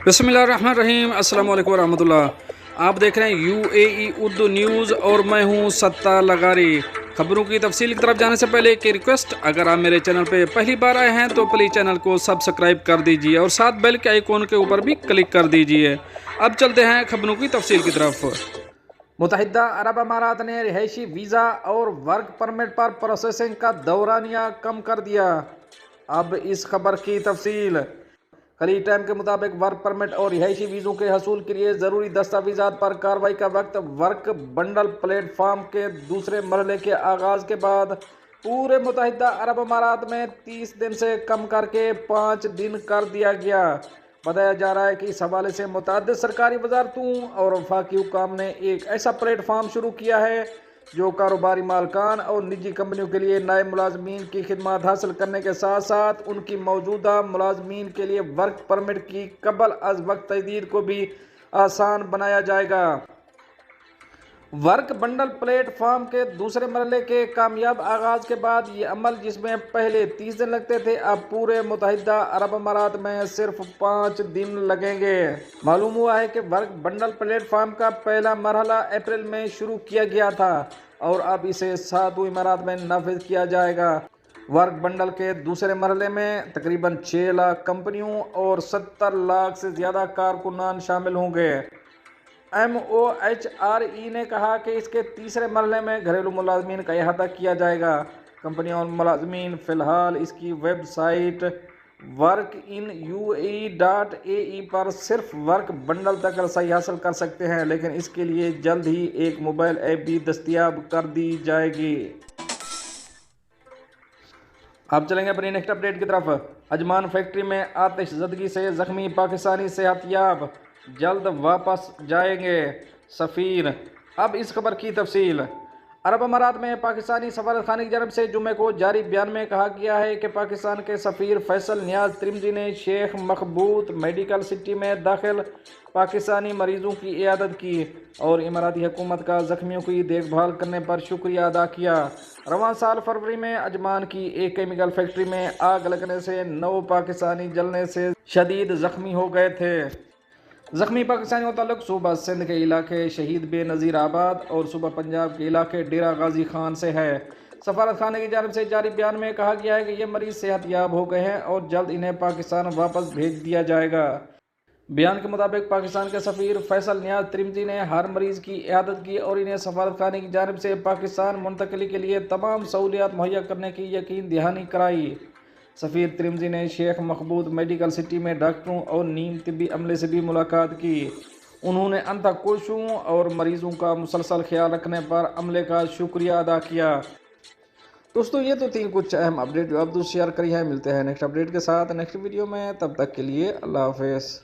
بسم اللہ الرحمن الرحیم۔ السلام علیکم ورحمۃ اللہ۔ آپ دیکھ رہے ہیں UAE اردو نیوز اور میں ہوں ستار لغاری۔ خبروں کی تفصیل کی طرف جانے سے پہلے ایک ریکویسٹ، اگر آپ میرے چینل پہ پہلی بار آئے ہیں تو پلیز چینل کو سبسکرائب کر دیجئے اور ساتھ بیل کے آئیکن کے اوپر بھی کلک کر دیجئے۔ اب چلتے ہیں خبروں کی تفصیل کی طرف۔ متحدہ عرب امارات نے رہائشی ویزا اور ورک پرمٹ پر پروسیسنگ کا دورانیہ کم کر دیا۔ اب اس خبر کی تفصیل۔ خلیج ٹائم کے مطابق ورک پرمٹ اور رہائشی ویزوں کے حصول کے لیے ضروری دستاویزات پر کارروائی کا وقت ورک بنڈل پلیٹ فارم کے دوسرے مرحلے کے آغاز کے بعد پورے متحدہ عرب امارات میں 30 دن سے کم کر کے 5 دن کر دیا گیا۔ بتایا جا رہا ہے کہ اس حوالے سے متعدد سرکاری وزارتوں اور وفاقی حکام نے ایک ایسا پلیٹ فارم شروع کیا ہے جو کاروباری مالکان اور نجی کمپنیوں کے لیے نئے ملازمین کی خدمات حاصل کرنے کے ساتھ ساتھ ان کی موجودہ ملازمین کے لیے ورک پرمٹ کی قبل از وقت تجدید کو بھی آسان بنایا جائے گا۔ ورک بنڈل پلیٹ فارم کے دوسرے مرحلے کے کامیاب آغاز کے بعد یہ عمل، جس میں پہلے 30 دن لگتے تھے، اب پورے متحدہ عرب امارات میں صرف 5 دن لگیں گے۔ معلوم ہوا ہے کہ ورک بنڈل پلیٹ فارم کا پہلا مرحلہ اپریل میں شروع کیا گیا تھا اور اب اسے 7 امارات میں نافذ کیا جائے گا۔ ورک بنڈل کے دوسرے مرحلے میں تقریباً 6 لاکھ کمپنیوں اور 70 لاکھ سے زیادہ کارکنان شامل ہوں گے۔ MOHRE نے کہا کہ اس کے تیسرے مرحلے میں گھریلو ملازمین کا احاطہ کیا جائے گا۔ کمپنیاں اور ملازمین فی الحال اس کی ویب سائٹ workinuae.ae پر صرف ورک بنڈل تک رسائی حاصل کر سکتے ہیں، لیکن اس کے لیے جلد ہی ایک موبائل ایپ بھی دستیاب کر دی جائے گی۔ اب چلیں گے اپنی نیکسٹ اپڈیٹ کی طرف۔ اجمان فیکٹری میں آتش زدگی سے زخمی پاکستانی صحت یاب، جلد واپس جائیں گے سفیر۔ اب اس خبر کی تفصیل۔ عرب امارات میں پاکستانی سفارت خانے کی جانب سے جمعے کو جاری بیان میں کہا گیا ہے کہ پاکستان کے سفیر فیصل نیاز ترمذی نے شیخ مخبوط میڈیکل سٹی میں داخل پاکستانی مریضوں کی عیادت کی اور اماراتی حکومت کا زخمیوں کی دیکھ بھال کرنے پر شکریہ ادا کیا۔ رواں سال فروری میں اجمان کی ایک کیمیکل فیکٹری میں آگ لگنے سے 9 پاکستانی جلنے سے شدید زخمی ہو گئے تھے۔ زخمی پاکستانیوں کا تعلق صوبہ سندھ کے علاقے شہید بے نظیر آباد اور صوبہ پنجاب کے علاقے ڈیرہ غازی خان سے ہے۔ سفارت خانے کی جانب سے جاری بیان میں کہا گیا ہے کہ یہ مریض صحت یاب ہو گئے ہیں اور جلد انہیں پاکستان واپس بھیج دیا جائے گا۔ بیان کے مطابق پاکستان کے سفیر فیصل نیاز ترمذی نے ہر مریض کی عیادت کی اور انہیں سفارت خانے کی جانب سے پاکستان منتقلی کے لیے تمام سہولیات مہیا کرنے کی یقین دہانی کرائی۔ سفیر ترمذی نے شیخ مخبوط میڈیکل سٹی میں ڈاکٹروں اور نیم طبی عملے سے بھی ملاقات کی۔ انہوں نے انتھک کوششوں اور مریضوں کا مسلسل خیال رکھنے پر عملے کا شکریہ ادا کیا۔ دوستو، یہ تو تھی کچھ اہم اپڈیٹ جو اب شیئر کری ہے۔ ملتے ہیں نیکسٹ اپڈیٹ کے ساتھ نیکسٹ ویڈیو میں، تب تک کے لیے اللہ حافظ۔